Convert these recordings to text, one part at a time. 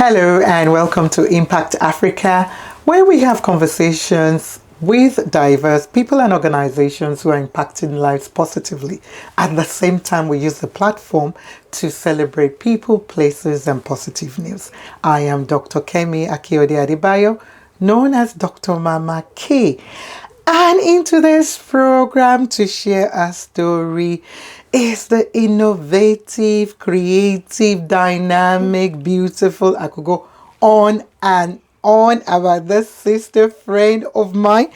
Hello and welcome to Impact Africa, where we have conversations with diverse people and organizations who are impacting lives positively. At the same time, we use the platform to celebrate people, places, and positive news. I am Dr. Kemi Adebayo, known as Dr. Mama K. And in today's program to share a story is the innovative, creative, dynamic, beautiful. I could go on and on about this sister friend of mine.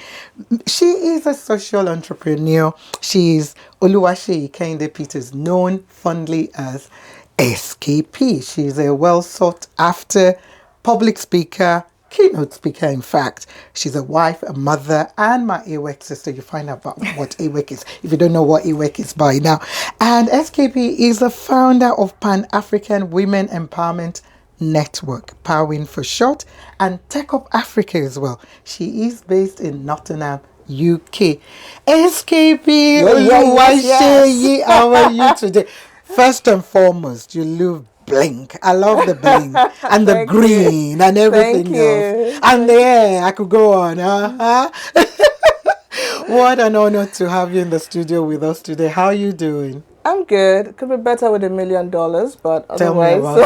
She is a social entrepreneur. She is Oluwaseyi Kehinde-Peters, known fondly as SKP. She is a well sought after public speaker, keynote speaker, in fact. She's a wife, a mother, and my AWEC sister. You find out about what AWEC is if you don't know what AWEC is by now. And SKP is the founder of Pan-African Women Empowerment Network, PAWEN for short, and Tech Up Africa as well. She is based in Nottingham, UK. SKP, Oluwaseyi, how are you today? First and foremost, you look blink. I love the blink and the green and everything else. And the hair, I could go on. What an honor to have you in the studio with us today. How are you doing? I'm good. Could be better with $1 million, but otherwise. Tell me about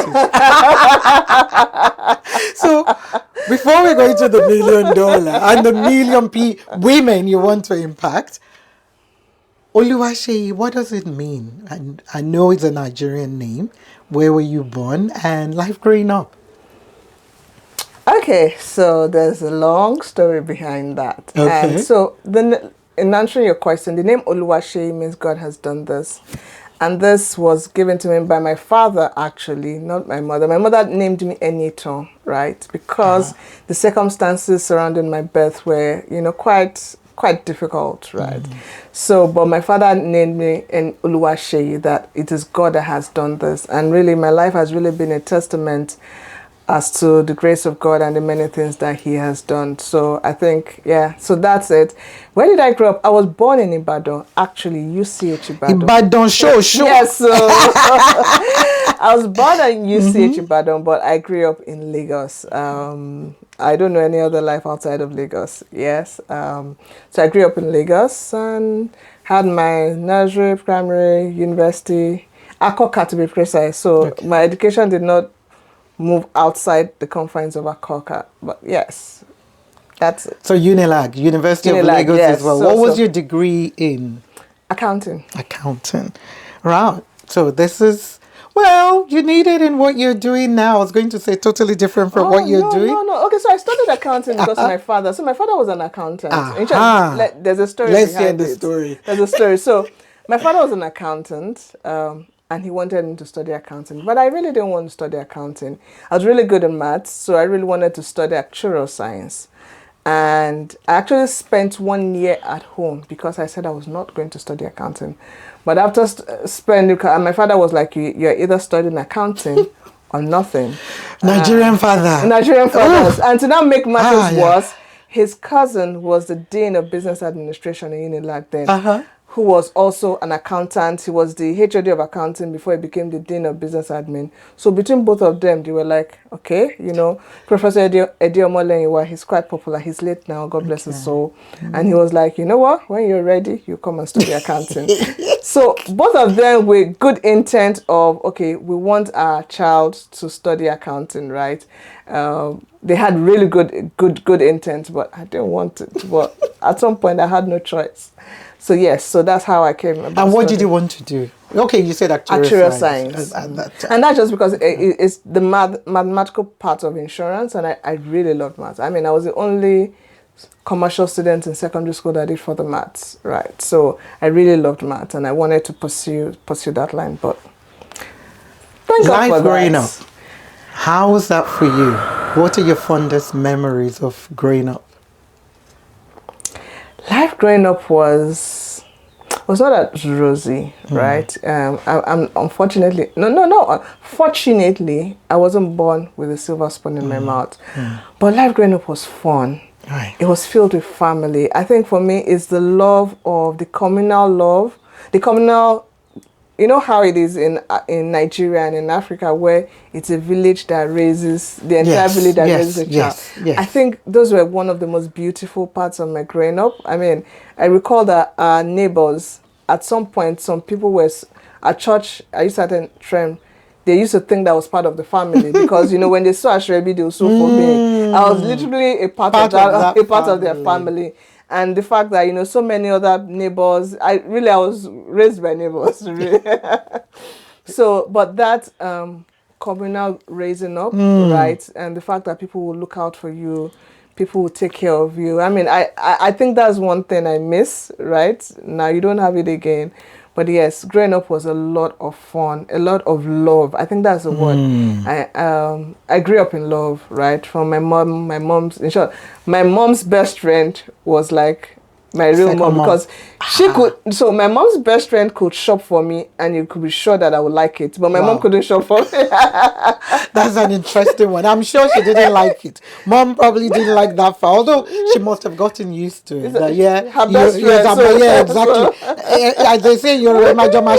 it. So, before we go into the $1 million and the million women you want to impact, Oluwaseyi, what does it mean? And I know it's a Nigerian name. Where were you born and life growing up? Okay, so there's a long story behind that. Okay. And so then, in answering your question, the name Oluwaseyi means God has done this. And this was given to me by my father, actually, not my mother. My mother named me Enito, right? Because the circumstances surrounding my birth were, quite difficult, right? So, but my father named me in Oluwaseyi, that it is God that has done this. And really, my life has really been a testament as to the grace of God and the many things that he has done. So I think, so that's it. Where did I grow up? I was born in Ibadan, actually, UCH Ibadan. Ibadan, show. Yes, so I was born at UCH Ibadan, but I grew up in Lagos. I don't know any other life outside of Lagos. Yes. So I grew up in Lagos and had my nursery, primary, university, Akoka to be precise. So my education did not move outside the confines of Akoka. But yes, that's it. So Unilag, University of Lagos as well. What was your degree in? Accounting. Accounting. Right. So this is, you need it in what you're doing now. I was going to say totally different from what you're doing. No. Okay, so I studied accounting because of my father. So my father was an accountant. There's a story Let's behind hear the story. There's a story. So my father was an accountant. And he wanted me to study accounting. But I really didn't want to study accounting. I was really good in maths, so I really wanted to study actuarial science. And I actually spent 1 year at home because I said I was not going to study accounting. But after spending, my father was like, you're either studying accounting or nothing. Nigerian fathers. And to now make matters worse, his cousin was the Dean of Business Administration in Unilag then. Who was also an accountant. He was the HOD of accounting before he became the Dean of Business Admin. So between both of them, they were like, okay, Professor Ediomolenyiwa, he's quite popular. He's late now, God bless his soul. And he was like, you know what? When you're ready, you come and study accounting. So both of them with good intent of, okay, we want our child to study accounting, right? They had really good intent, but I didn't want it. But at some point, I had no choice. So yes, so that's how I came about. And what did you want to do? Okay, you said actuarial science. And that's just because it's the mathematical part of insurance, and I really loved maths. I mean, I was the only commercial student in secondary school that did for the maths, right? So I really loved maths, and I wanted to pursue that line. But thank God for that. Growing up, how was that for you? What are your fondest memories of growing up? Life growing up was not as rosy, right? I'm unfortunately, fortunately, I wasn't born with a silver spoon in my mouth. But life growing up was fun. Right. It was filled with family. I think for me, it's the love of the communal you know how it is in Nigeria and in Africa, where it's a village that raises the entire village that raises a child. Yes. I think those were one of the most beautiful parts of my growing up. I mean, I recall that our neighbors, at some point, some people were at church. I used to attend Trem. They used to think that was part of the family because, you know, when they saw Ashrebi, they were so for me. I was literally a part of their family. And the fact that, you know, so many other neighbors, I was raised by neighbors. Really. So, but that communal raising up, right? And the fact that people will look out for you, people will take care of you. I mean, I think that's one thing I miss, right? Now you don't have it again. But yes, growing up was a lot of fun, a lot of love. I think that's the word. I grew up in love, right? From my mom's, in short, my mom's best friend was like my real mom because she could, so my mom's best friend could shop for me and you could be sure that I would like it. But my mom couldn't shop for me. That's an interesting one. I'm sure she didn't like it. Mom probably didn't like that far, although she must have gotten used to it. Her best friend. Yeah, exactly. As they say, you're a whatever.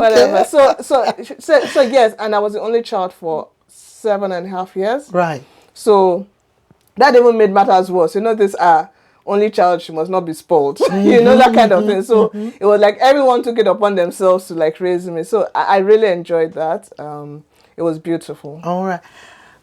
Whatever. So yes, and I was the only child for 7.5 years. Right. So that even made matters worse. You know, this only child, she must not be spoiled. You know, that kind of thing. So it was like everyone took it upon themselves to like raise me. So I really enjoyed that. It was beautiful. All right.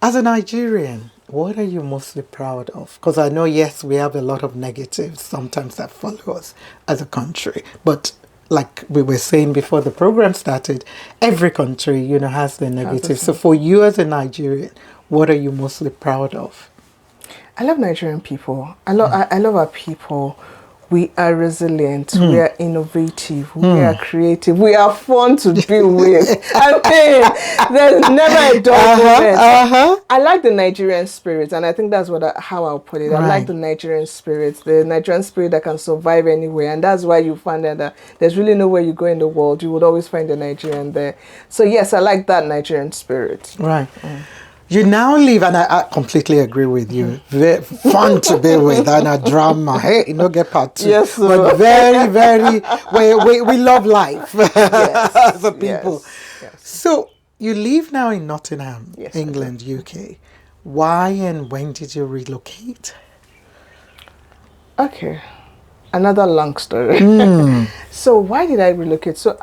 As a Nigerian, what are you mostly proud of? Because I know, yes, we have a lot of negatives sometimes that follow us as a country. But like we were saying before the program started, every country, you know, has their negatives. So for you as a Nigerian, what are you mostly proud of? I love Nigerian people. I love our people. We are resilient. We are innovative. We are creative. We are fun to be with. I mean, there's never a dull moment. I like the Nigerian spirit, and I think that's how I'll put it. I like the Nigerian spirit that can survive anywhere, and that's why you find that there's really nowhere you go in the world, you would always find a Nigerian there. So yes, I like that Nigerian spirit. Right. You now live, and I completely agree with you. Very fun to be with, and a drama. Hey, you know, get part two. Yes, sir. But very, very, we love life as a people. Yes. So you live now in Nottingham, yes, England, UK. Why and when did you relocate? Okay, another long story. So why did I relocate? So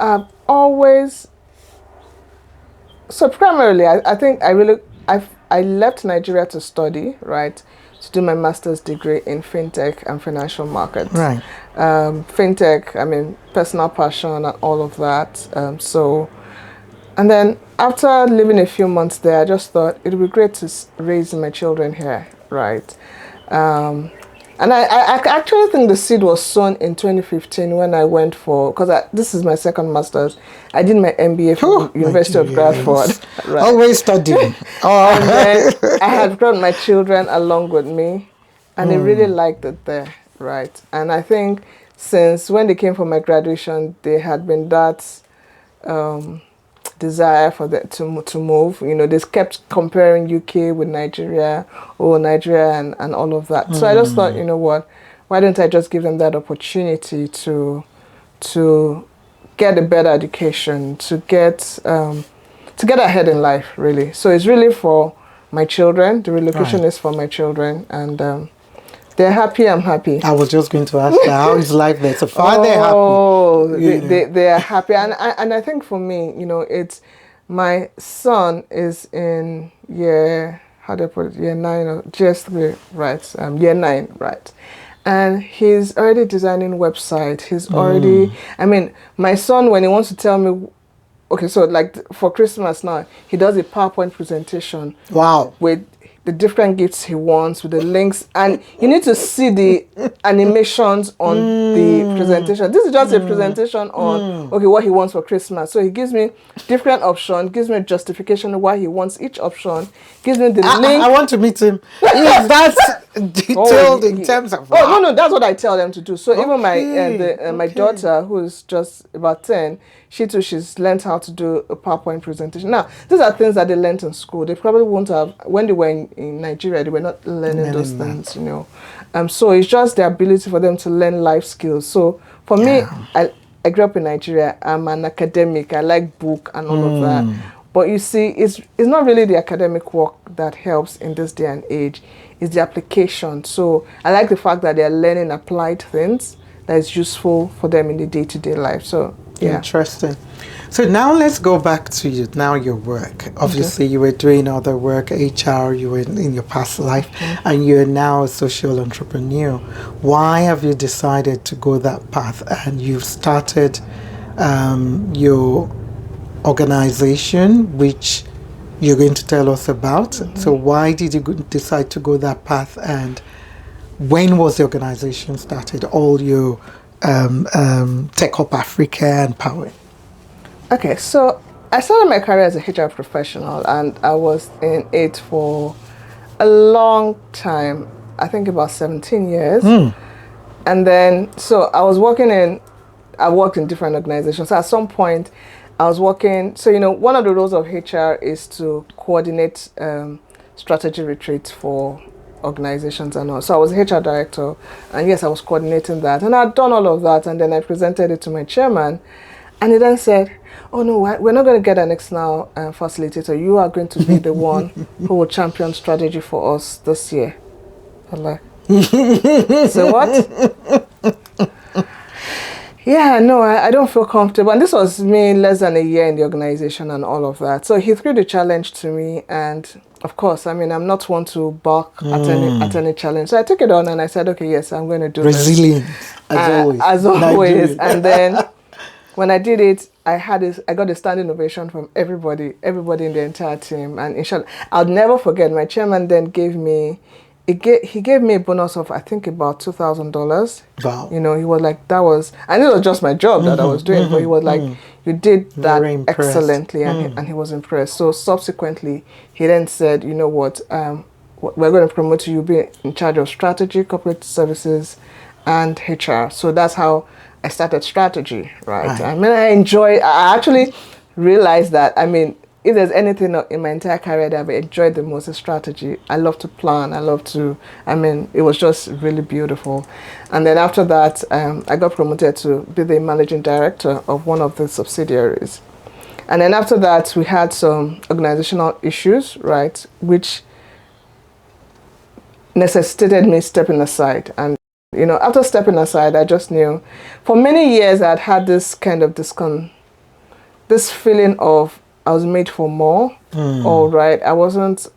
primarily, I think I left Nigeria to study, right, to do my master's degree in fintech and financial markets. Right. Fintech, I mean, personal passion and all of that. And then after living a few months there, I just thought it would be great to raise my children here, right? And I actually think the seed was sown in 2015 when I went because this is my second master's. I did my MBA from University of Bradford. Right. Always studying. And then I had brought my children along with me, and they really liked it there, right? And I think since when they came for my graduation, they had been that desire for them to move. You know, they kept comparing UK with Nigeria, and all of that. So I just thought, you know what, why don't I just give them that opportunity to get a better education, to get ahead in life, really. So it's really for my children. The relocation is for my children, and they're happy, I'm happy. I was just going to ask that. How is life there? So far, they're happy. Oh, they are happy. And I think for me, you know, it's my son is in year 9 or GS3, right? Year 9, right? And he's already designing website. He's already, I mean, my son, when he wants to tell me, okay, so like for Christmas now, he does a PowerPoint presentation. Wow. With the different gifts he wants, with the links, and you need to see the animations on the presentation. This is just a presentation on what he wants for Christmas. So he gives me different options, gives me justification of why he wants each option, gives me the link. I want to meet him. Yes, that's detailed in terms of. No, that's what I tell them to do. So even my daughter, who is just about 10, she's learned how to do a PowerPoint presentation. Now, these are things that they learned in school. They probably won't have, when they were in Nigeria, they were not learning those things, you know. So it's just the ability for them to learn life skills. So for me, I grew up in Nigeria. I'm an academic. I like book and all of that. But you see, it's not really the academic work that helps in this day and age. It's the application. So I like the fact that they're learning applied things that is useful for them in the day-to-day life. So yeah. Interesting. So now let's go back to your work. Obviously, you were doing other work, HR, you were in your past life, and you're now a social entrepreneur. Why have you decided to go that path? And you've started your organization, which you're going to tell us about. So why did you decide to go that path, and when was the organization started? All your Tech Up Africa and PAWEN. Okay, so I started my career as a HR professional, and I was in it for a long time. I think about 17 years. And then, so I worked in different organizations. So at some point, I was working, so one of the roles of HR is to coordinate strategy retreats for organizations and all. So I was HR director, and yes, I was coordinating that. And I'd done all of that, and then I presented it to my chairman. And he then said, oh no, we're not going to get an external facilitator. You are going to be the one who will champion strategy for us this year. I'm like, so what? Yeah, no, I don't feel comfortable. And this was me less than a year in the organization and all of that. So he threw the challenge to me. And of course, I'm not one to balk at any challenge. So I took it on and I said, okay, yes, I'm going to do Resilient, this. As always. And then when I did it, I got a standing ovation from everybody in the entire team. And inshallah, I'll never forget, my chairman then gave me a bonus of, I think, about $2,000. Wow. He was like, and it was just my job that I was doing, but he was like, you did that excellently, and he was impressed. So subsequently, he then said, you know what, we're going to promote you, be in charge of strategy, corporate services, and HR. So that's how I started strategy, right? I actually realized that, if there's anything in my entire career that I've enjoyed the most is strategy. I love to plan. It was just really beautiful. And then after that, I got promoted to be the managing director of one of the subsidiaries. And then after that, we had some organizational issues, right, which necessitated me stepping aside. And after stepping aside, I just knew for many years I'd had this kind of this feeling of I was made for more. All right, I wasn't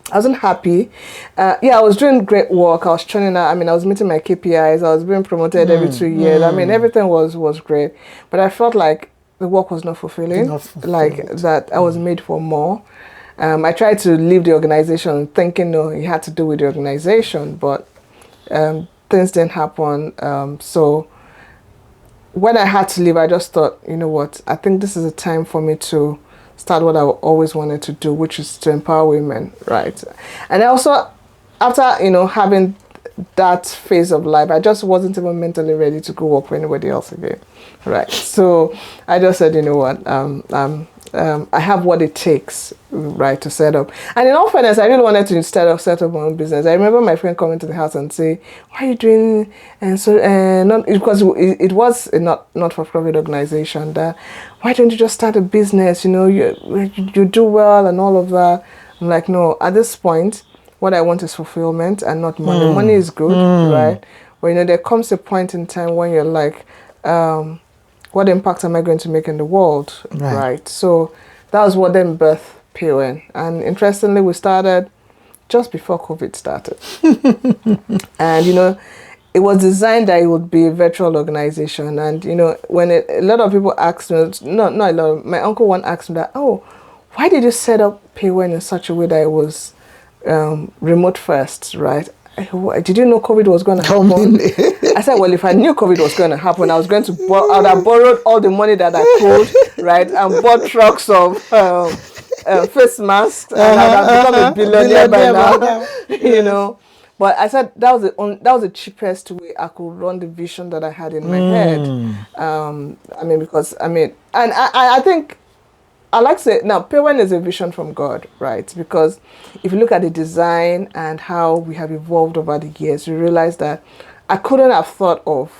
happy. I was doing great work. I was training out. I was meeting my KPIs. I was being promoted every 2 years. Everything was great, but I felt like the work was not fulfilling. Like that, I was made for more. I tried to leave the organization thinking, no, it had to do with the organization, but things didn't happen. So when I had to leave, I just thought, you know what, I think this is a time for me to start what I always wanted to do, which is to empower women, right? And also, after, having that phase of life, I just wasn't even mentally ready to go work for anybody else again, right? So I just said, you know what, I have what it takes, right, to set up. And in all fairness, I really wanted to set up my own business. I remember my friend coming to the house and say, "Why are you doing?" And so, because it was a not-for-profit organization. That, why don't you just start a business? You do well and all of that. I'm like, no. At this point, what I want is fulfillment and not money. Money is good, right? But there comes a point in time when you're like, what impact am I going to make in the world, right? So that was what then birthed PAWEN. And interestingly, we started just before COVID started. And, it was designed that it would be a virtual organization. And, when a lot of people asked me, not a lot, my uncle one asked me that, oh, why did you set up PAWEN in such a way that it was remote first, right? Did you know COVID was going to happen? I said, well, if I knew COVID was going to happen, I was going to I would have borrowed all the money that I could, right, and bought trucks of face masks, and I would have become a billionaire by now, But I said that was the cheapest way I could run the vision that I had in my head. Because I think. I like to say, now, PAWEN is a vision from God, right? Because if you look at the design and how we have evolved over the years, you realize that I couldn't have thought of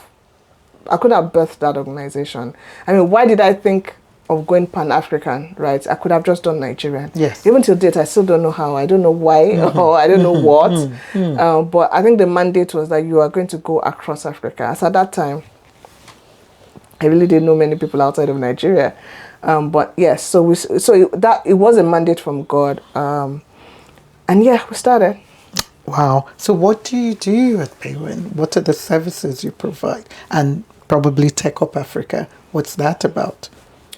have birthed that organization. I mean, why did I think of going Pan-African, right? I could have just done Nigerian. Yes. Even till date, I still don't know how. I don't know why or I don't know what. But I think the mandate was that you are going to go across Africa. As at that time, I really didn't know many people outside of Nigeria. But yes, it was a mandate from God. And yeah, we started. Wow. So what do you do at PAWEN? What are the services you provide? And probably Tech Up Africa. What's that about?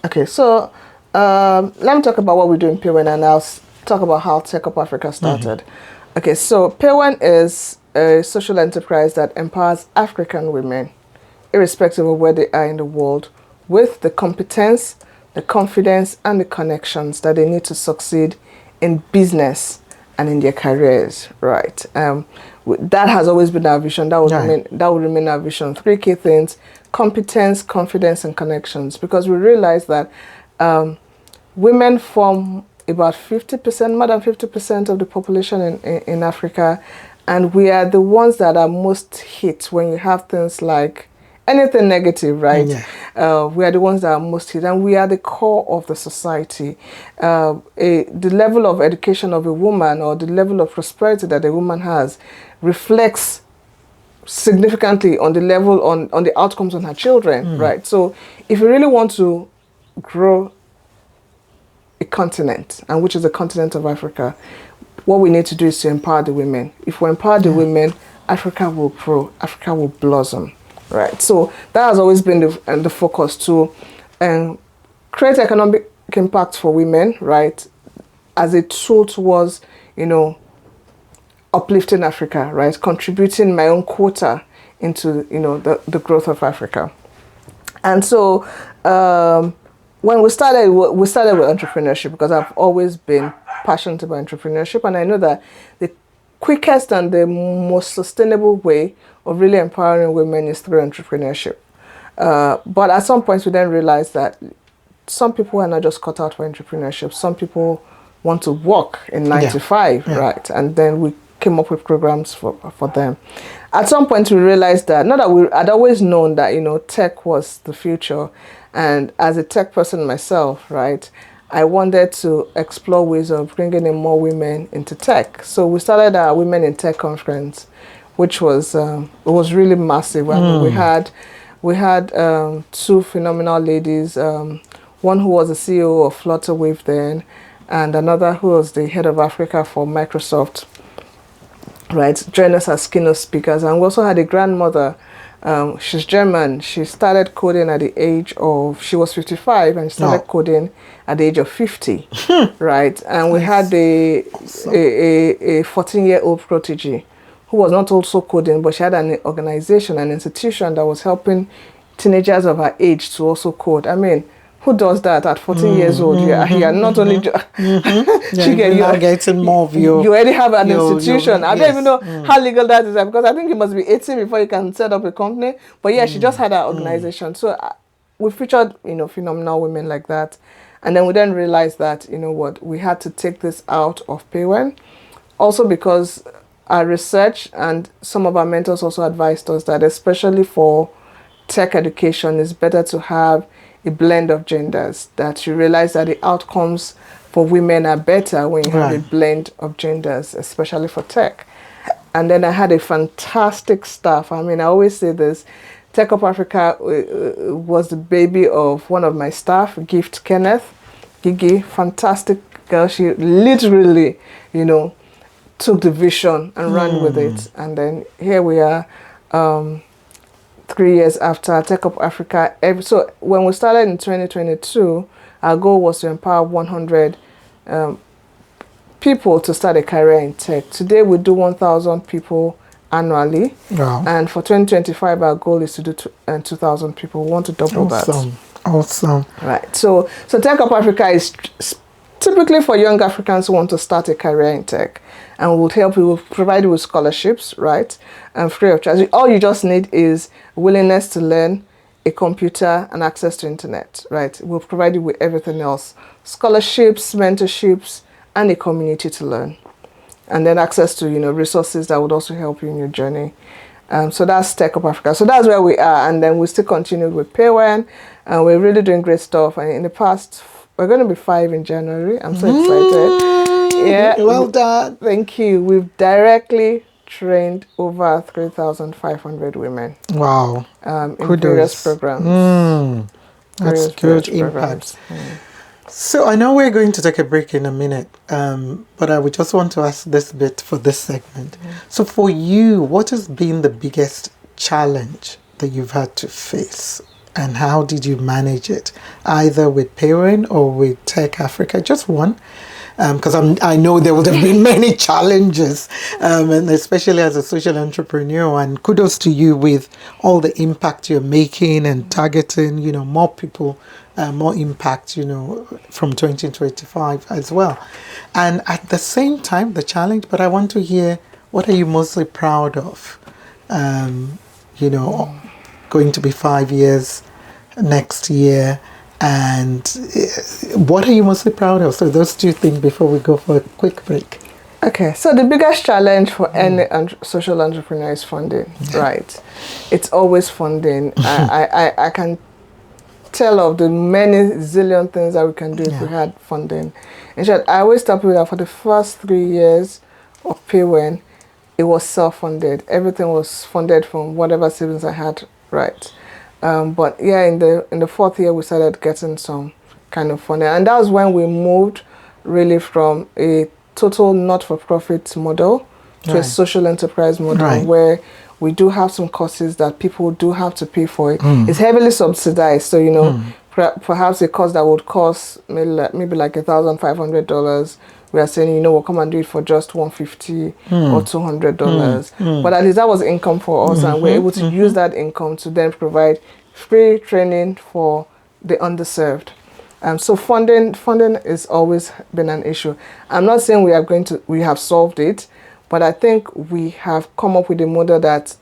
Okay, so let me talk about what we do in PAWEN, and I'll talk about how Tech Up Africa started. Okay, so PAWEN is a social enterprise that empowers African women, irrespective of where they are in the world, with the competence, the confidence, and the connections that they need to succeed in business and in their careers, right? That has always been our vision. That would remain our vision. 3 key things: competence, confidence, and connections. Because we realize that women form about 50%, more than 50% of the population in Africa, and we are the ones that are most hit when you have things like anything negative, right? We are the ones that are most hit, and we are the core of the society. The level of education of a woman or the level of prosperity that a woman has reflects significantly on the level, on the outcomes on her children, right? So if you really want to grow a continent, and which is the continent of Africa, what we need to do is to empower the women. If we empower the women, Africa will grow, Africa will blossom. Right, so that has always been the focus, to create economic impact for women, right, as a tool towards, uplifting Africa, right, contributing my own quota into, the growth of Africa. And so when we started with entrepreneurship, because I've always been passionate about entrepreneurship, and I know that the quickest and the most sustainable way of really empowering women is through entrepreneurship. But at some point we then realized that some people are not just cut out for entrepreneurship. Some people want to work in 9 to 5, right? And then we came up with programs for them. At some point we realized that, not that I'd always known that, tech was the future. And as a tech person myself, right, I wanted to explore ways of bringing in more women into tech. So we started our Women in Tech conference, which was it was really massive. I mean, we had 2 phenomenal ladies, one who was the CEO of Flutterwave then, and another who was the head of Africa for Microsoft, right, join us as keynote speakers. And we also had a grandmother. She's German. She started coding at the age of, she was 55, and she started coding at the age of 50, right? And we had a 14-year-old protege who was not also coding, but she had an organization, an institution that was helping teenagers of her age to also code. I mean, who does that at 14 years old? You're not only... you're getting more of your... You already have an institution. I don't even know how legal that is, because I think you must be 18 before you can set up a company. But yeah, she just had her organization. So we featured, phenomenal women like that. And then we then realized that, we had to take this out of PAWEN. Also because our research and some of our mentors also advised us that, especially for tech education, it's better to have a blend of genders, that you realize that the outcomes for women are better when you have a blend of genders, especially for tech. And then I had a fantastic staff. I mean, I always say this, Tech Up Africa was the baby of one of my staff, Gift Kenneth, Gigi, fantastic girl. She literally, took the vision and ran with it. And then here we are, 3 years after Tech Up Africa. So when we started in 2022, our goal was to empower 100 people to start a career in tech. Today we do 1,000 people annually. Wow. And for 2025, our goal is to do 2,000 people. We want to double that. Awesome. Right. So Tech Up Africa is typically for young Africans who want to start a career in tech. And we'll provide you with scholarships, right? And free of charge. All you just need is willingness to learn, a computer, and access to internet, right? We'll provide you with everything else. Scholarships, mentorships, and a community to learn. And then access to, resources that would also help you in your journey. So that's Tech Up Africa. So that's where we are. And then we still continued with PAWEN. And we're really doing great stuff. And in the past, we're going to be 5 in January. I'm so excited. Yeah. Well done. Thank you. We've directly trained over 3,500 women. Wow. In various programs. That's good impact. So I know we're going to take a break in a minute, but I would just want to ask this bit for this segment. So for you, what has been the biggest challenge that you've had to face, and how did you manage it, either with PAWEN or with Tech Africa? Just one, because I know there would have been many challenges, and especially as a social entrepreneur. And kudos to you with all the impact you're making and targeting, more people. More impact, from 2025 as well. And at the same time, the challenge, but I want to hear, what are you mostly proud of? Going to be 5 years next year. And what are you mostly proud of? So those two things before we go for a quick break. Okay, so the biggest challenge for any social entrepreneur is funding, right? It's always funding. I can tell of the many zillion things that we can do if we had funding. In short, I always tell people that for the first 3 years of PAWEN, it was self-funded. Everything was funded from whatever savings I had, right? But yeah, in the 4th year, we started getting some kind of funding. And that was when we moved really from a total not-for-profit model to a social enterprise model where we do have some courses that people do have to pay for it. It's heavily subsidized. So, perhaps a course that would cost maybe like $1,500, we are saying, we'll come and do it for just $150 or $200. But at least that was income for us, and we're able to use that income to then provide free training for the underserved. So funding has always been an issue. I'm not saying we have solved it, but I think we have come up with a model that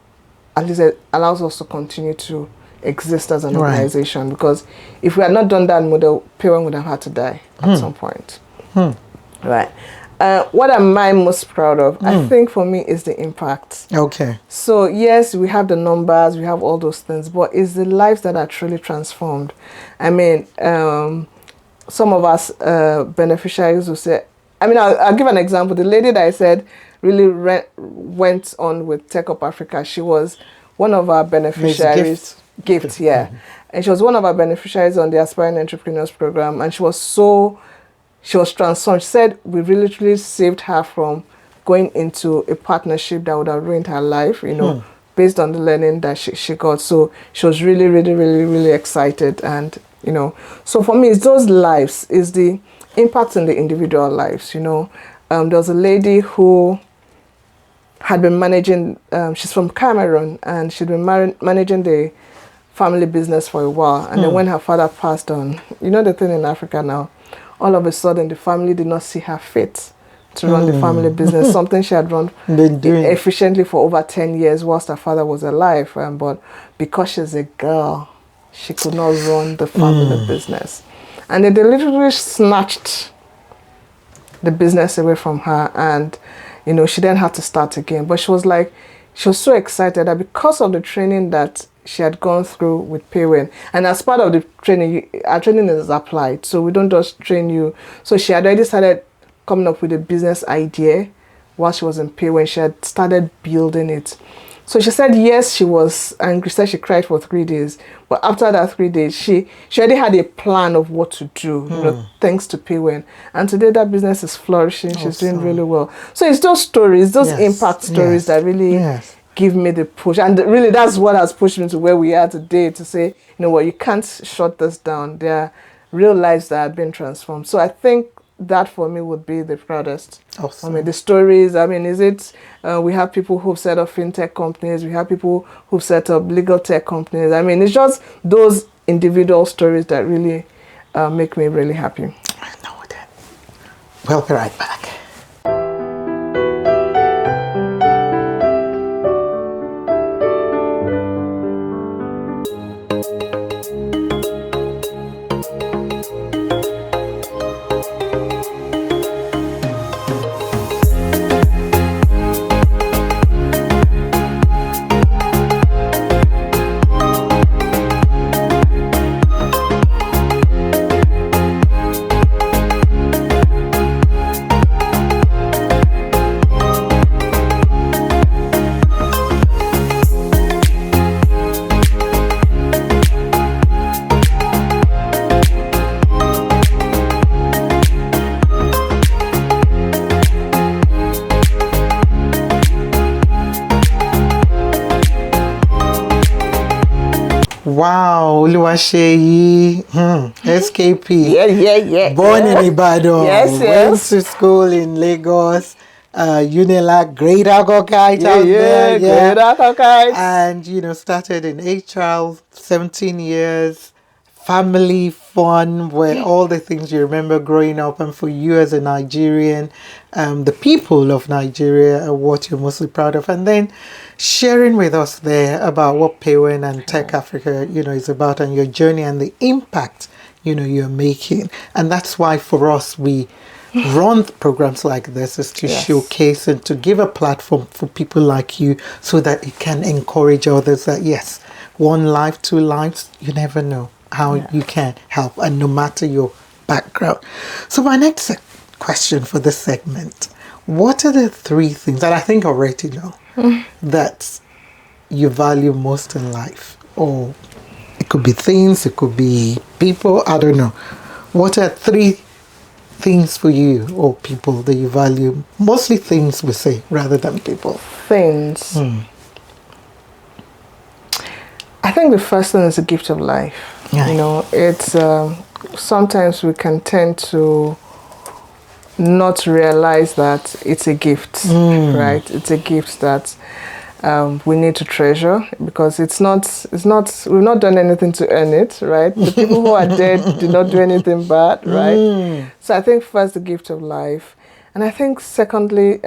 at least allows us to continue to exist as an organization. Because if we had not done that model, PAWEN would have had to die at some point. Right. What am I most proud of? I think for me is the impact. Okay. So yes, we have the numbers, we have all those things, but it's the lives that are truly transformed. I mean, some of us beneficiaries will say, I'll give an example. The lady that I said really went on with Tech Up Africa, she was one of our beneficiaries. Gift, yeah. And she was one of our beneficiaries on the Aspiring Entrepreneurs Program, and she was transformed. She said we really saved her from going into a partnership that would have ruined her life, based on the learning that she got. So she was really, really, really, really excited. And, so for me, it's those lives, is the impact in the individual lives, there was a lady who had been managing, she's from Cameroon, and she'd been managing the family business for a while. And then when her father passed on, the thing in Africa now, all of a sudden the family did not see her fit to run the family business, something she had run efficiently for over 10 years whilst her father was alive. But because she's a girl, she could not run the family business. And they literally snatched the business away from her, and she then had to start again. But she was so excited that because of the training that she had gone through with PAWEN, and as part of the training, our training is applied, so we don't just train you. So she had already started coming up with a business idea while she was in PAWEN. She had started building it. So she said yes, she was angry. She said she cried for 3 days. But after that 3 days, she already had a plan of what to do, thanks to PAWEN. And today that business is flourishing. Awesome. She's doing really well. So it's those stories, those impact stories that really give me the push. And really that's what has pushed me to where we are today, to say, you can't shut this down. There are real lives that have been transformed. So I think that for me would be the proudest. Awesome. The stories, is it, we have people who've set up fintech companies, we have people who've set up legal tech companies. It's just those individual stories that really make me really happy. I know that. We'll be right back. Wow, Oluwaseyi, SKP. Yeah. Born in Ibadan. Yes. Went to school in Lagos. Unilag, great Agokite out there. Great Agokite. And, started in HR, 17 years. Family fun were all the things you remember growing up, and for you as a Nigerian, the people of Nigeria are what you're mostly proud of, and then sharing with us there about what PAWEN and Tech Africa is about, and your journey and the impact you're making. And that's why for us we run programs like this, is to showcase and to give a platform for people like you, so that it can encourage others that yes, one life, two lives, you never know how you can help, and no matter your background. So my next question for this segment, what are the 3 things that I think I already know that you value most in life? Or it could be things, it could be people, I don't know. What are 3 things for you or people that you value? Mostly things, we say, rather than people. Things. I think the first thing is the gift of life. It's sometimes we can tend to not realize that it's a gift, right? It's a gift that we need to treasure, because we've not done anything to earn it, right? The people who are dead did not do anything bad, right? So I think first the gift of life, and I think secondly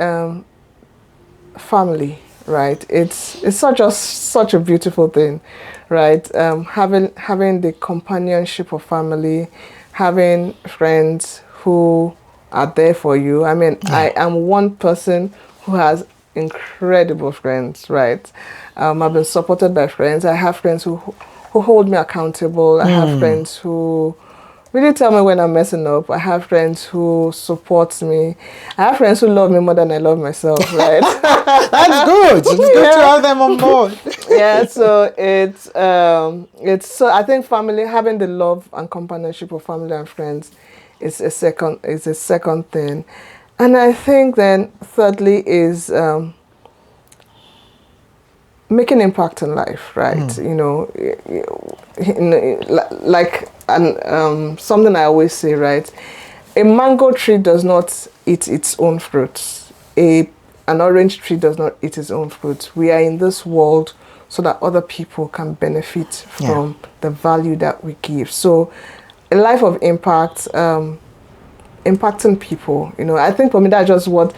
family. Right, it's such a beautiful thing, right? Having the companionship of family, having friends who are there for you. I mean, I am one person who has incredible friends, right? I've been supported by friends. I have friends who hold me accountable. I have friends who really tell me when I'm messing up. I have friends who support me. I have friends who love me more than I love myself, right? That's good. It's good to have them on board. So it's so I think family, having the love and companionship of family and friends is a second thing. And I think then thirdly is making impact in life, right? Something I always say, right? A mango tree does not eat its own fruits. An orange tree does not eat its own fruits. We are in this world so that other people can benefit from the value that we give. So a life of impact, impacting people, I think for me that's just what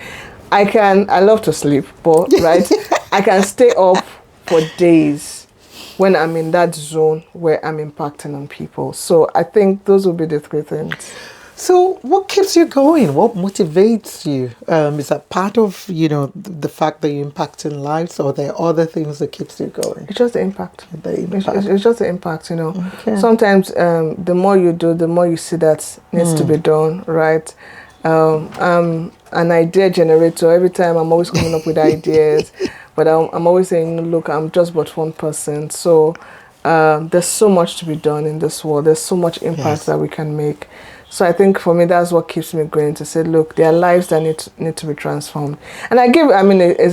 I love to sleep, but right, I can stay up for days when I'm in that zone where I'm impacting on people. So I think those will be the 3 things. So what keeps you going? What motivates you? Is that part of, the fact that you impact in lives, or there are other things that keeps you going? It's just the impact. It's just the impact, Okay. Sometimes the more you do, the more you see that needs to be done, right? I'm an idea generator. Every time I'm always coming up with ideas, but I'm always saying, look, I'm just but one person. So there's so much to be done in this world. There's so much impact that we can make. So I think for me, that's what keeps me going, to say, look, there are lives that need to be transformed. And a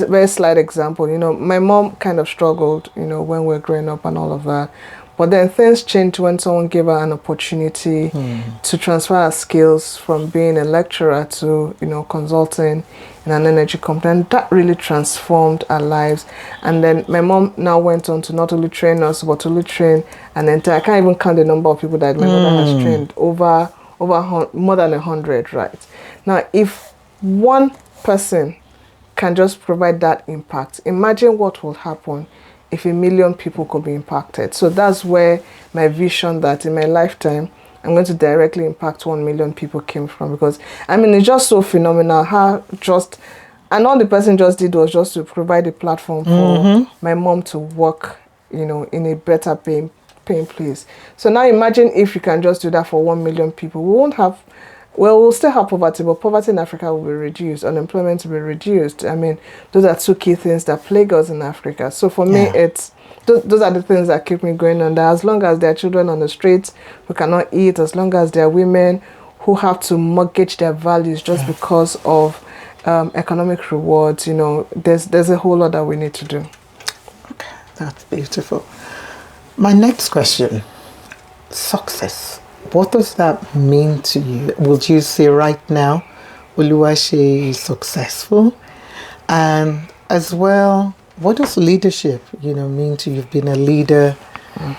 very slight example. My mom kind of struggled, when we were growing up and all of that. But then things changed when someone gave her an opportunity to transfer her skills from being a lecturer to, consulting in an energy company. And that really transformed our lives. And then my mom now went on to not only train us, but to train an entire, I can't even count the number of people that my mother has trained, over more than 100, right? Now, if one person can just provide that impact, imagine what will happen if 1 million people could be impacted. So that's where my vision that in my lifetime I'm going to directly impact 1 million people came from, because it's just so phenomenal how and all the person just did was just to provide a platform for my mom to work, in a better paying place. So now imagine if you can just do that for 1 million people. We'll still have poverty, but poverty in Africa will be reduced. Unemployment will be reduced. Those are 2 key things that plague us in Africa. So for me, those are the things that keep me going on. That as long as there are children on the streets who cannot eat, as long as there are women who have to mortgage their values just because of economic rewards, there's a whole lot that we need to do. Okay, that's beautiful. My next question, success. What does that mean to you? Would you say right now, Oluwaseyi is successful? And as well, what does leadership, mean to you? You've been a leader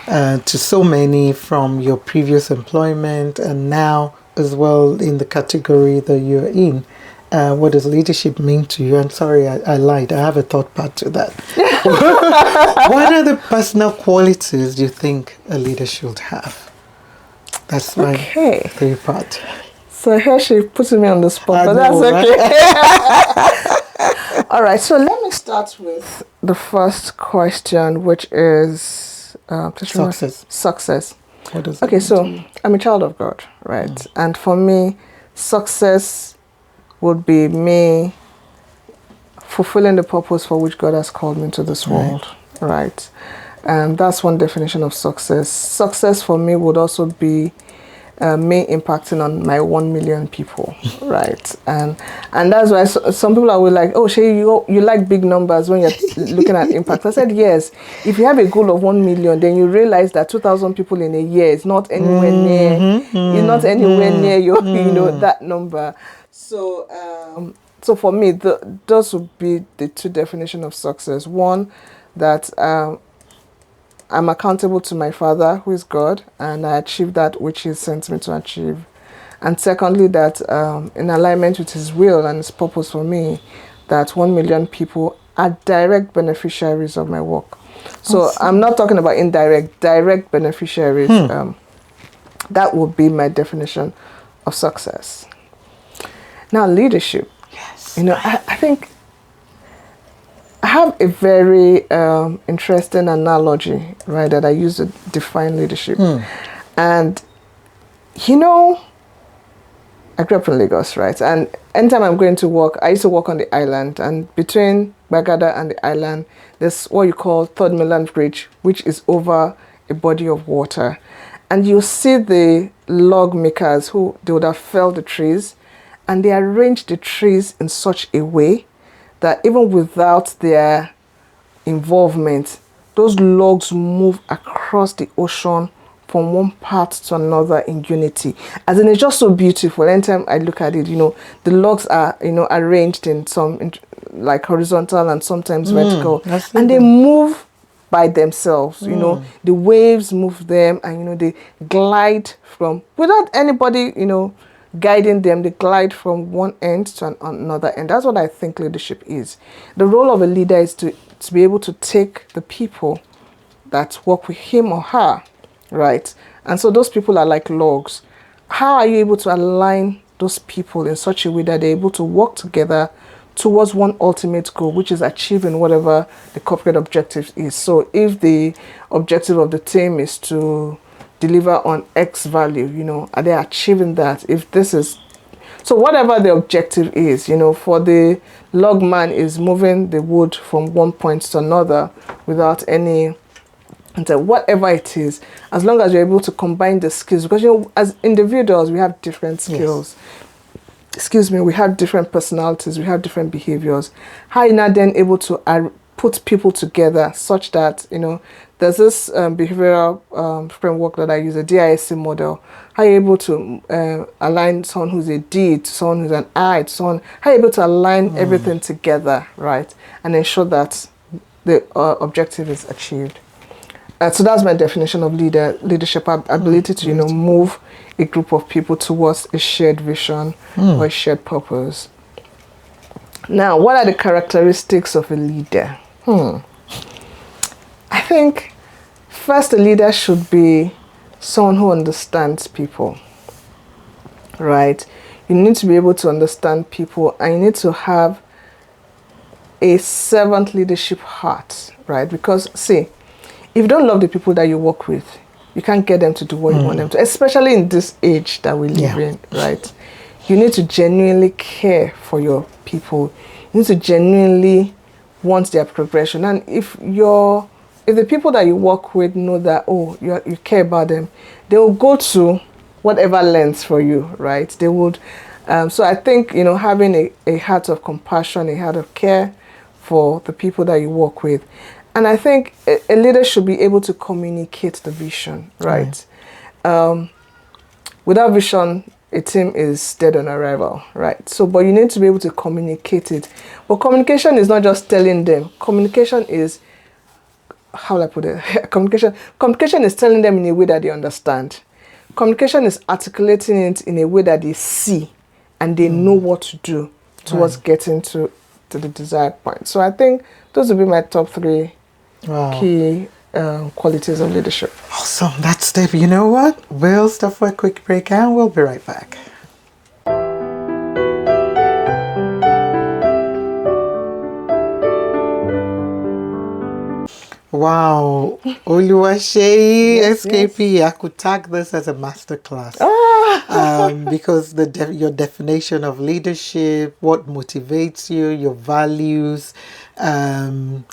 to so many from your previous employment and now as well in the category that you're in. What does leadership mean to you? I'm sorry, I lied. I have a third part to that. What are the personal qualities do you think a leader should have? That's my third part. So here she puts me on the spot, but that's okay. All right, so let me start with the first question, which is success. Success. What does okay, so I'm a child of God, right? And for me, success would be me fulfilling the purpose for which God has called me into this world, right? That's one definition of success. Success for me would also be me impacting on my 1 million people, right? And that's why some people are like, oh, Shay, you like big numbers when you're looking at impact. I said, yes. If you have a goal of 1 million, then you realize that 2,000 people in a year is not anywhere near. It's not anywhere near your, that number. So, so for me, those would be the two definitions of success. One, that I'm accountable to my Father, who is God, and I achieve that which He sent me to achieve. And secondly, that in alignment with His will and His purpose for me, that 1 million people are direct beneficiaries of my work. So I'm not talking about indirect, direct beneficiaries. That would be my definition of success. Now, leadership. Yes. I think I have a very interesting analogy, right, that I use to define leadership. And, I grew up in Lagos, right? And anytime I'm going to work, I used to work on the island. And between Bagada and the island, there's what you call Third Mainland Bridge, which is over a body of water. And you see the log makers they would have felled the trees, and they arrange the trees in such a way that even without their involvement, those logs move across the ocean from one part to another in unity. As in, it's just so beautiful. Anytime I look at it, the logs are, arranged in some like horizontal and sometimes vertical, and they move by themselves. The waves move them, and they glide from without anybody, guiding them. They glide from one end to another end. That's what I think leadership is. The role of a leader is to be able to take the people that work with him or her, right? And so those people are like logs. How are you able to align those people in such a way that they're able to work together towards one ultimate goal, which is achieving whatever the corporate objective is? So if the objective of the team is to deliver on X value, are they achieving that? If this is, so whatever the objective is, for the log man is moving the wood from one point to another without any, whatever it is, as long as you're able to combine the skills, because, as individuals, we have different skills. Yes. We have different personalities, we have different behaviors. How are you not then able to put people together such that, there's this behavioral framework that I use, a DISC model. How are you able to align someone who's a D to someone who's an I to someone? How are you able to align everything together, right? And ensure that the objective is achieved. So that's my definition of leadership, ability to, move a group of people towards a shared vision or a shared purpose. Now, what are the characteristics of a leader? I think first, a leader should be someone who understands people, right? You need to be able to understand people, and you need to have a servant leadership heart, right? Because, see, if you don't love the people that you work with, you can't get them to do what you want them to, especially in this age that we live in, right? You need to genuinely care for your people. You need to genuinely want their progression. And if the people that you work with know that, you care about them, they will go to whatever lengths for you, right? They would. So I think, having a heart of compassion, a heart of care for the people that you work with. And I think a leader should be able to communicate the vision, right? Without vision, a team is dead on arrival, right? So, but you need to be able to communicate it. But communication is not just telling them. Communication is, how will I put it? Communication is telling them in a way that they understand. Communication is articulating it in a way that they see and they know what to do towards getting to the desired point. So I think those would be my top 3 key qualities of leadership. Awesome. That's Dave. You know what? We'll stop for a quick break and we'll be right back. Wow, Oluwaseyi SKP, I could tag this as a masterclass because your definition of leadership, what motivates you, your values,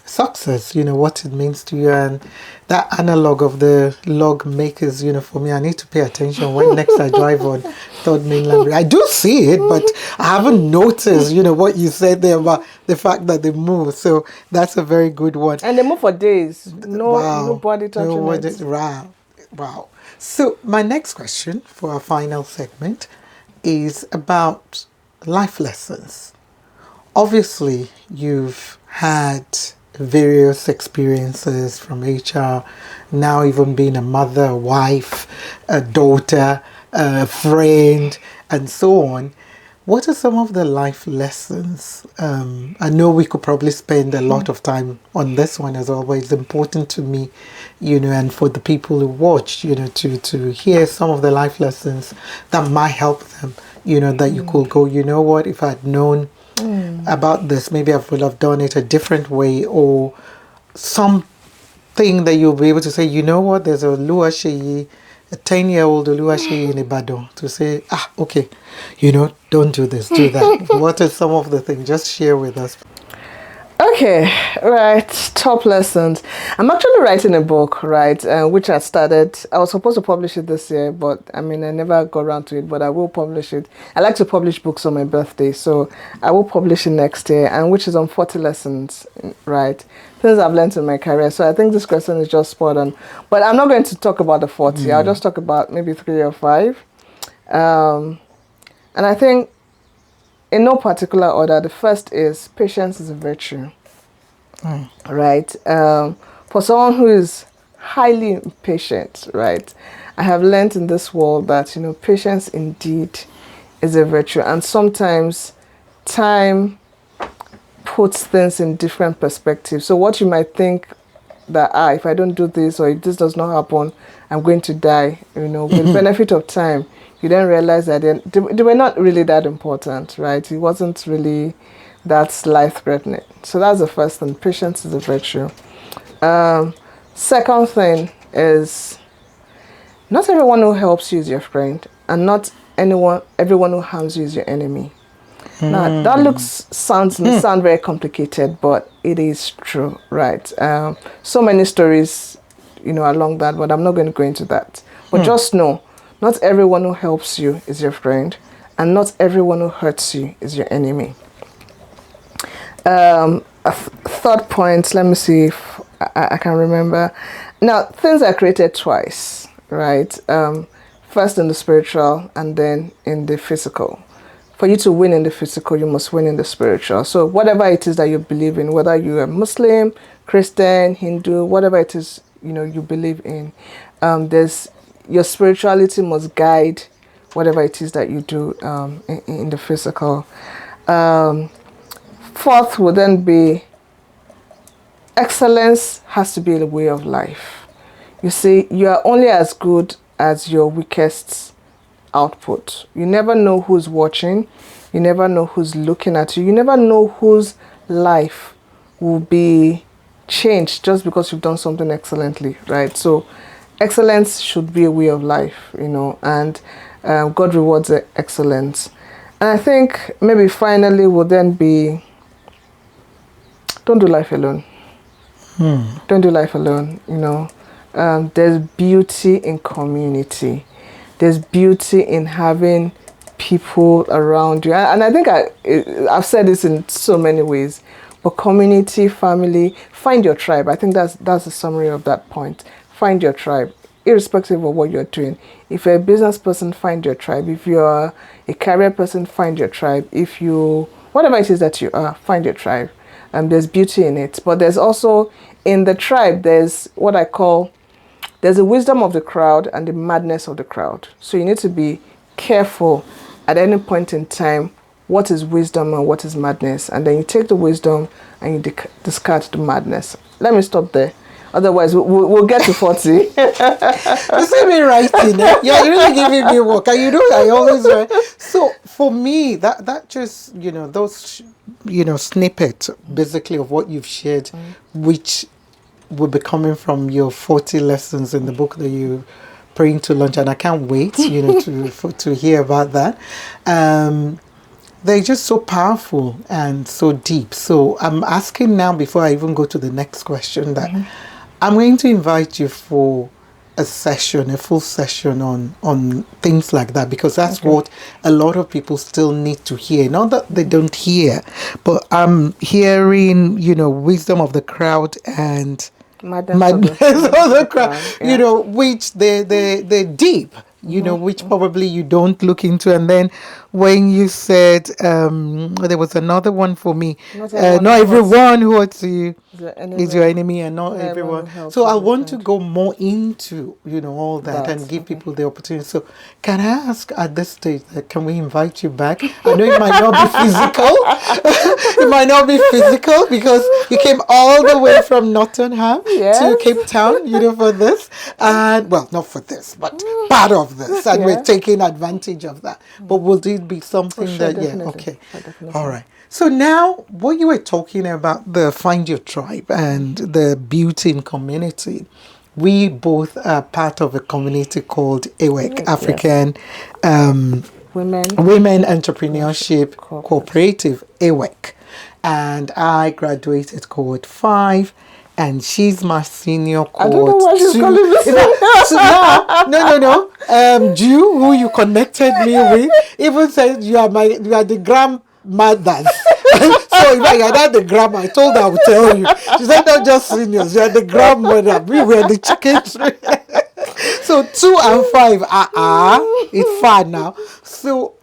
success, what it means to you, and that analog of the log makers, for me, I need to pay attention when next I drive on Third Mainland. I do see it, but I haven't noticed, what you said there about the fact that they move. So that's a very good one. And they move for days. Nobody touching it. Wow. So my next question for our final segment is about life lessons. Obviously, you've had various experiences from HR, now even being a mother, a wife, a daughter, a friend, and so on. What are some of the life lessons? I know we could probably spend a lot of time on this one as always. Important to me, and for the people who watch, to hear some of the life lessons that might help them, that you could go, what, if I'd known about this, maybe I would have done it a different way, or something that you'll be able to say, what, there's a Oluwaseyi, a 10-year-old Oluwaseyi in Ibadan, to say, okay, don't do this, do that. What are some of the things? Just share with us. Okay, right. Top lessons. I'm actually writing a book, right, which I started. I was supposed to publish it this year, but I never got around to it, but I will publish it. I like to publish books on my birthday, so I will publish it next year, and which is on 40 lessons, right? Things I've learned in my career. So I think this question is just spot on. But I'm not going to talk about the 40. I'll just talk about maybe 3 or 5. And I think in no particular order, the first is patience is a virtue, right? For someone who is highly impatient, right? I have learned in this world that, patience indeed is a virtue. And sometimes time puts things in different perspectives. So what you might think that, if I don't do this or if this does not happen, I'm going to die, with the benefit of time, you then realize that they were not really that important, right? It wasn't really that life-threatening. So that's the first thing. Patience is a virtue. Second thing is, not everyone who helps you is your friend, and not everyone who harms you is your enemy. Now, that sound very complicated, but it is true, right? So many stories, along that, but I'm not going to go into that. But just know, not everyone who helps you is your friend, and not everyone who hurts you is your enemy. A third point, let me see if I can remember. Now, things are created twice, right? First in the spiritual and then in the physical. For you to win in the physical, you must win in the spiritual. So whatever it is that you believe in, whether you're a Muslim, Christian, Hindu, whatever it is, you believe in, your spirituality must guide whatever it is that you do in the physical. Fourth would then be excellence has to be a way of life. You see, you are only as good as your weakest output. You never know who's watching. You never know who's looking at you. You never know whose life will be changed just because you've done something excellently, right? So excellence should be a way of life, and God rewards excellence. And I think maybe finally will then be, don't do life alone. Don't do life alone, There's beauty in community. There's beauty in having people around you. And I think I've said this in so many ways, but community, family, find your tribe. I think that's the summary of that point. Find your tribe, irrespective of what you're doing. If you're a business person, find your tribe. If you're a career person, find your tribe. If you, whatever it is that you are, find your tribe. There's beauty in it. But there's also, in the tribe, there's what I call, there's the wisdom of the crowd and the madness of the crowd. So you need to be careful at any point in time what is wisdom and what is madness. And then you take the wisdom and you discard the madness. Let me stop there. Otherwise, we'll get to 40. You see me writing. You're really giving me work. And you know, I always write. So for me, that just, those, snippets basically of what you've shared, which will be coming from your 40 lessons in the book that you bring to launch. And I can't wait, to hear about that. They're just so powerful and so deep. So I'm asking now, before I even go to the next question, that I'm going to invite you for a full session on things like that, because that's what a lot of people still need to hear. Not that they don't hear, but I'm hearing, wisdom of the crowd and madness of the crowd, which they're deep. Which probably you don't look into. And then when you said, there was another one for me, not everyone who hurts you is your enemy, and not everyone. So I want to go more into, all that and give people the opportunity. So can I ask at this stage, can we invite you back? I know it might not be physical. It might not be physical because you came all the way from Nottingham to Cape Town, for this. And, well, not for this, but part of this, and we're taking advantage of that. But will it be something okay. All right. So now, what you were talking about, the Find Your Tribe and the beauty in community, we both are part of a community called AWEC, African Women Entrepreneurship Cooperative, AWEC. And I graduated cohort 5. And she's my senior cohort. I don't know why she's calling me. No. Jew, who you connected me with, even said you are the grandmothers. So if you're not the grandma, I told her I would tell you. She said, not just seniors, you are the grandmother. We were the chicken tree. So 2 and 5, it's far now. So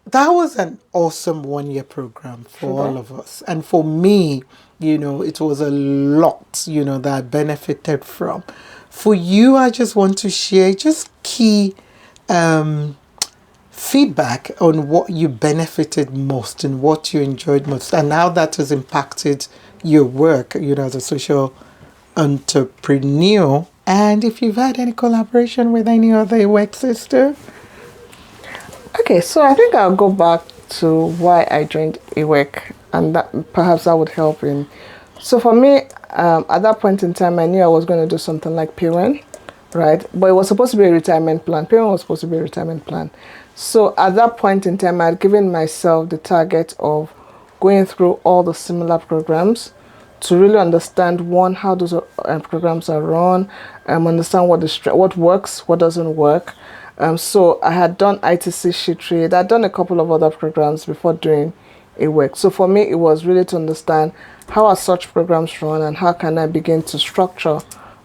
that was an awesome 1-year program for all of us. And for me, it was a lot, that I benefited from. For you, I just want to share just key feedback on what you benefited most and what you enjoyed most, and how that has impacted your work, as a social entrepreneur. And if you've had any collaboration with any other AWEC sister. Okay, so I think I'll go back to why I joined AWEC, and that perhaps that would help in. So for me, at that point in time, I knew I was going to do something like PAWEN, right? But it was supposed to be a retirement plan. PAWEN was supposed to be a retirement plan. So at that point in time, I had given myself the target of going through all the similar programs to really understand, one, how those programs are run, understand what works, what doesn't work. So I had done ITC Sheet Trade. I'd done a couple of other programs before doing AWEC. So for me, it was really to understand how are such programs run and how can I begin to structure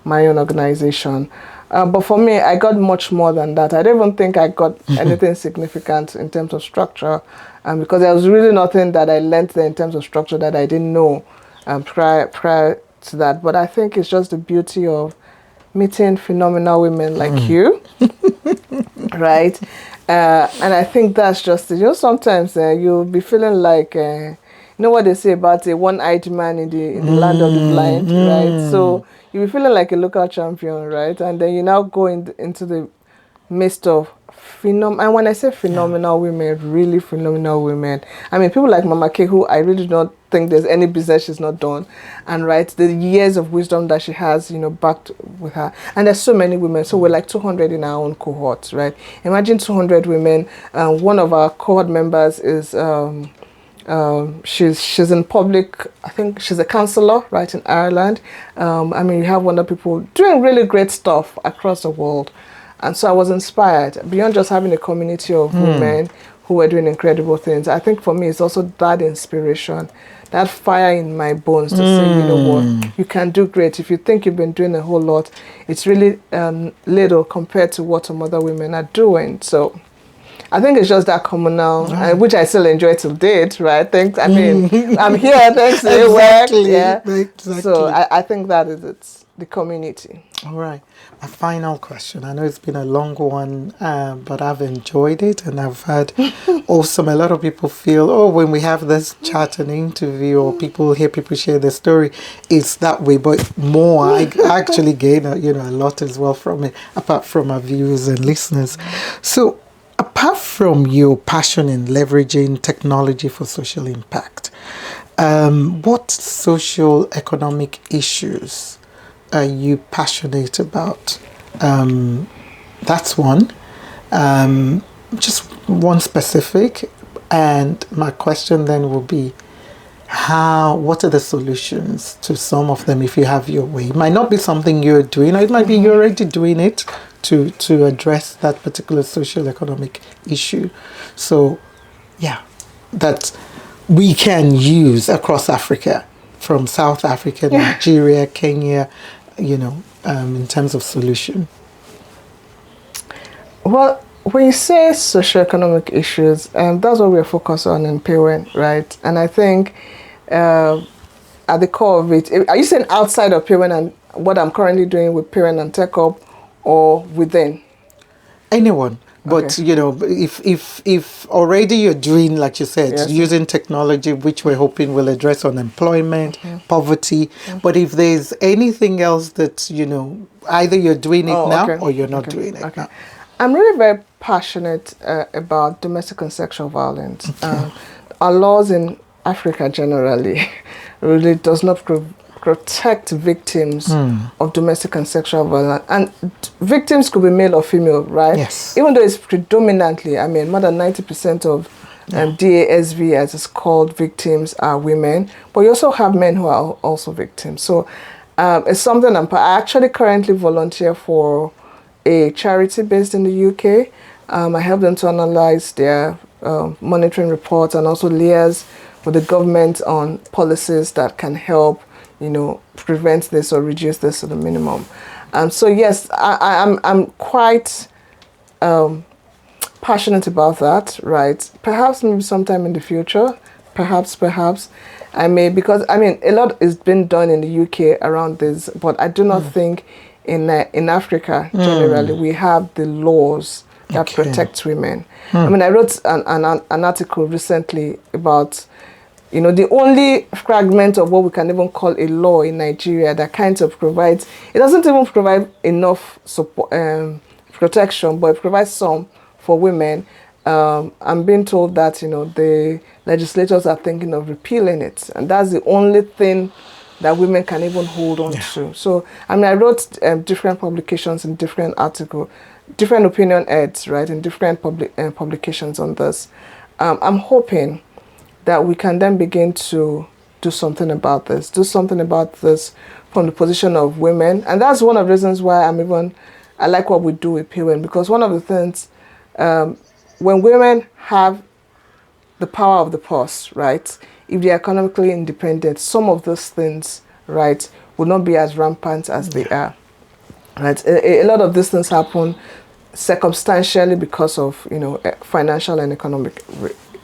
my own organization. But for me, I got much more than that. I don't even think I got anything significant in terms of structure, because there was really nothing that I learned there in terms of structure that I didn't know prior to that. But I think it's just the beauty of meeting phenomenal women like you, right? And I think that's just it. Sometimes you'll be feeling like, you know what they say about a one-eyed man in the land of the blind, right? So you'll be feeling like a local champion, right? And then you now go into the midst of and when I say phenomenal women, really phenomenal women, I mean people like Mama K, who I really don't think there's any business she's not done, and right, the years of wisdom that she has, backed with her. And there's so many women, so we're like 200 in our own cohort, right? Imagine 200 women. One of our cohort members is she's in public, I think she's a counselor, right, in Ireland. I mean, you have other people doing really great stuff across the world. And so I was inspired, beyond just having a community of women who were doing incredible things. I think for me, it's also that inspiration that fire in my bones to say, you know what, you can do great. If you think you've been doing a whole lot, it's really little compared to what some other women are doing. So I think it's just that communal, which I still enjoy till date, right? Thanks. I mean, I'm here thanks to your work. Yeah. Exactly. So I think that is it's the community. All right. My final question. I know it's been a long one, but I've enjoyed it, and I've had awesome. A lot of people feel, oh, when we have this chat and interview, or people hear people share their story, it's that way. But more, I actually gain a lot as well from it, apart from our viewers and listeners. So, apart from your passion in leveraging technology for social impact, what social economic issues are you passionate about? That's one. Just one specific. And my question then will be, what are the solutions to some of them if you have your way? It might not be something you're doing, or it might be you're already doing it to address that particular social economic issue. So, yeah, that we can use across Africa, from South Africa, Nigeria, Kenya, in terms of solution. Well, when you say socioeconomic issues, that's what we're focused on in PAWEN, right? And I think at the core of it, are you saying outside of PAWEN and what I'm currently doing with PAWEN and TechUp, or within? Anyone. But if already you're doing, like you said, using technology, which we're hoping will address unemployment, poverty, but if there's anything else that either you're doing it now or you're not doing it now. I'm really very passionate about domestic and sexual violence. Our laws in Africa generally really does not protect victims of domestic and sexual violence. And victims could be male or female, right? Yes. Even though it's predominantly, more than 90% of DASV, as it's called, victims are women. But you also have men who are also victims. So it's something I actually currently volunteer for a charity based in the UK. I help them to analyze their monitoring reports and also liaise with the government on policies that can help prevent this or reduce this to the minimum. So yes, I'm quite passionate about that, right? Perhaps maybe sometime in the future, perhaps I may, because a lot is being done in the UK around this, but I do not think in Africa generally we have the laws that protect women. I wrote an article recently about the only fragment of what we can even call a law in Nigeria that kind of provides, it doesn't even provide enough support, protection, but it provides some for women. I'm being told that, the legislators are thinking of repealing it. And that's the only thing that women can even hold on to. So, I wrote different publications in different articles, different opinion ads, right, in different publications on this. I'm hoping that we can then begin to do something about this from the position of women. And that's one of the reasons why I like what we do with PAWEN, because one of the things, when women have the power of the purse, right, if they're economically independent, some of those things, right, will not be as rampant as they are, right? A lot of these things happen circumstantially because of, financial and economic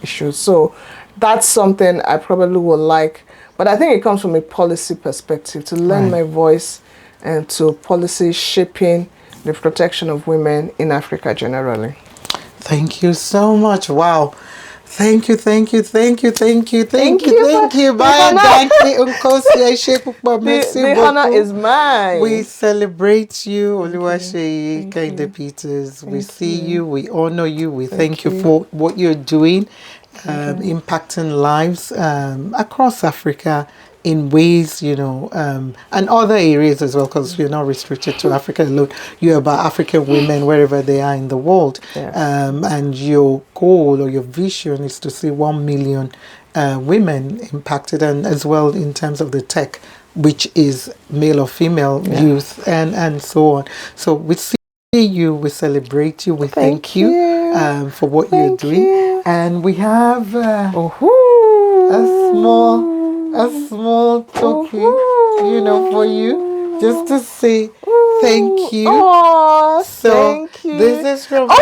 issues. So that's something I probably would like, but I think it comes from a policy perspective, to lend my voice and to policy shaping the protection of women in Africa generally. Thank you so much. Wow. Thank you. The honor is mine. We celebrate you, Oluwaseyi Kehinde-Peters. We see you, we honor you, we thank you for what you're doing, impacting lives across Africa in ways, and other areas as well, because you're not restricted to Africa alone. You're about African women wherever they are in the world. Yes. And your goal or your vision is to see 1 million women impacted, and as well in terms of the tech, which is male or female youth and so on. So we see you, we celebrate you, we thank you for what you're doing. And we have a small a small token, you know, for you, just to say thank you. Oh, So thank you. this is from. Oh,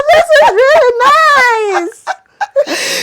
this is really nice.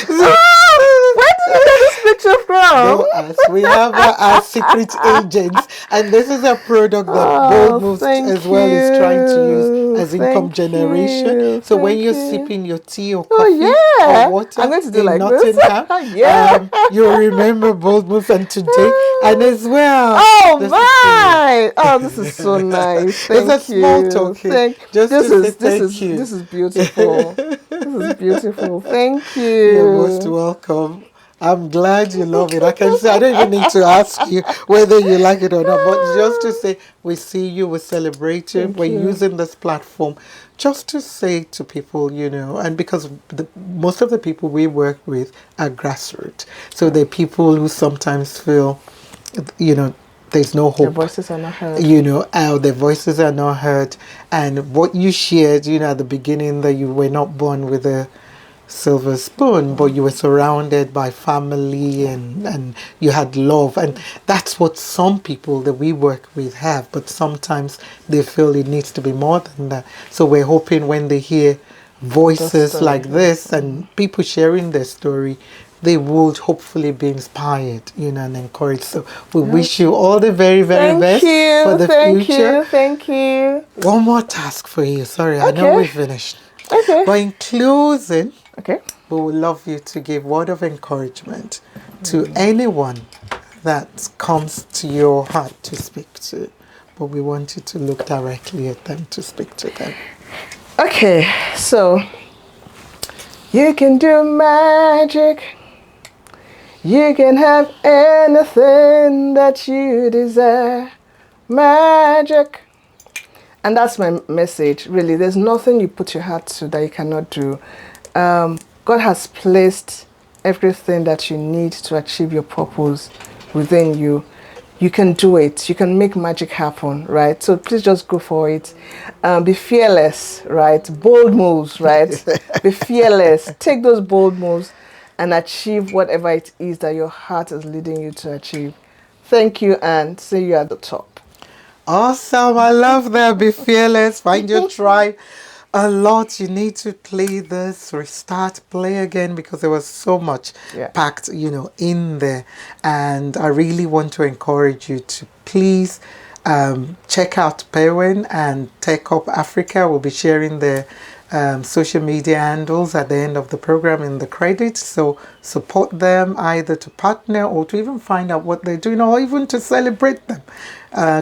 Oh, where did you get this picture from? Don't ask. We have our secret agents, and this is a product that Bold Moves as well is trying to use as income generation. So when you're sipping your tea or coffee or water I'm going to do in like Nottingham, this. you'll remember Bold Moves and today, and as well. Oh my! Oh, this is so nice. Thank it's a small token. Just to say thank you. This is beautiful. This is beautiful. Thank you. You're most welcome. I'm glad you love it. I can say I don't even need to ask you whether you like it or not, but just to say we see you, we celebrate you, we're using this platform just to say to people, you know, and because most of the people we work with are grassroots. So they're people who sometimes feel, you know, there's no hope. Their voices are not heard. You know, their voices are not heard. And what you shared, you know, at the beginning, that you were not born with a silver spoon, but you were surrounded by family and you had love, and that's what some people that we work with have, but sometimes they feel it needs to be more than that. So we're hoping when they hear voices like this and people sharing their story, they would hopefully be inspired, you know, and encouraged. So we wish you all the very, very best for the future. Thank you. One more task for you. Sorry, I know we finished. Okay. But in closing, we would love you to give word of encouragement to anyone that comes to your heart to speak to. But we want you to look directly at them to speak to them. Okay, so you can do magic. You can have anything that you desire. Magic. And that's my message, really. There's nothing you put your heart to that you cannot do. God has placed everything that you need to achieve your purpose within you. You can do it. You can make magic happen, right? So please just go for it. Be fearless, right? Bold moves, right? Be fearless. Take those bold moves and achieve whatever it is that your heart is leading you to achieve. Thank you, and see you at the top. Awesome. I love that. Be fearless. Find your tribe. A lot. You need to play this, restart, play again, because there was so much packed, you know, in there. And I really want to encourage you to please check out PAWEN and Tech Up Africa. We'll be sharing their social media handles at the end of the program in the credits. So support them either to partner or to even find out what they're doing, or even to celebrate them.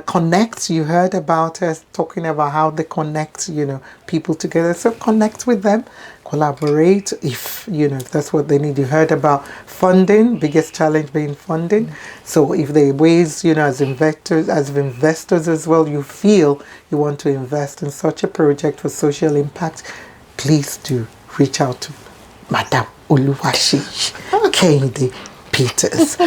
Connect. You heard about us talking about how they connect, you know, people together. So connect with them, collaborate if, you know, if that's what they need. You heard about funding, biggest challenge being funding. So if there are ways, you know, as investors as well, you feel you want to invest in such a project for social impact, please do reach out to Madam Oluwaseyi Kehinde-Peters.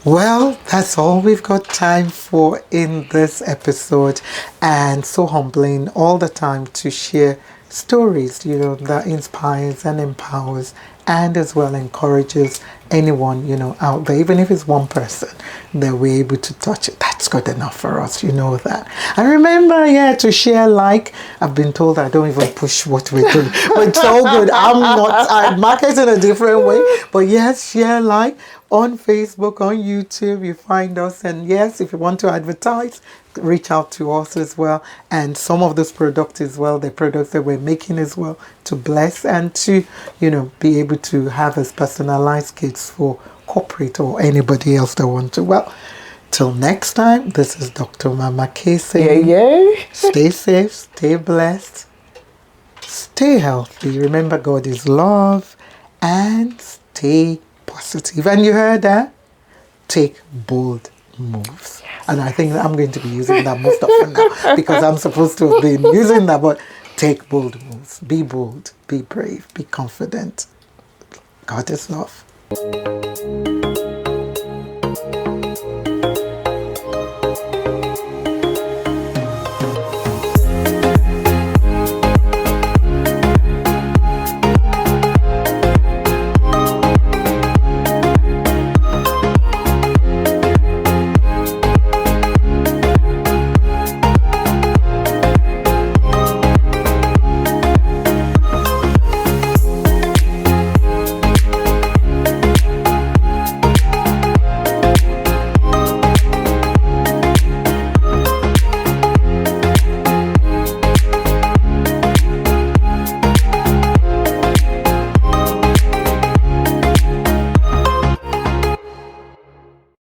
Well, that's all we've got time for in this episode, and so humbling all the time to share stories, you know, that inspires and empowers and as well encourages anyone, you know, out there, even if it's one person that we're able to touch it. That's good enough for us, you know that. And remember, to share, like, I've been told I don't even push what we're doing, but it's all good. I market in a different way, but yes, share, like, on Facebook, on YouTube, you find us. And yes, if you want to advertise, reach out to us as well. And some of those products as well, the products that we're making as well, to bless and to, you know, be able to have as personalized kits for corporate or anybody else that want to. Well, till next time, this is Dr. Mama K saying, stay safe, stay blessed, stay healthy. Remember, God is love, and stay positive. And you heard that? Take bold moves. And I think I'm going to be using that most often now, because I'm supposed to have been using that. But take bold moves. Be bold. Be brave. Be confident. God is love.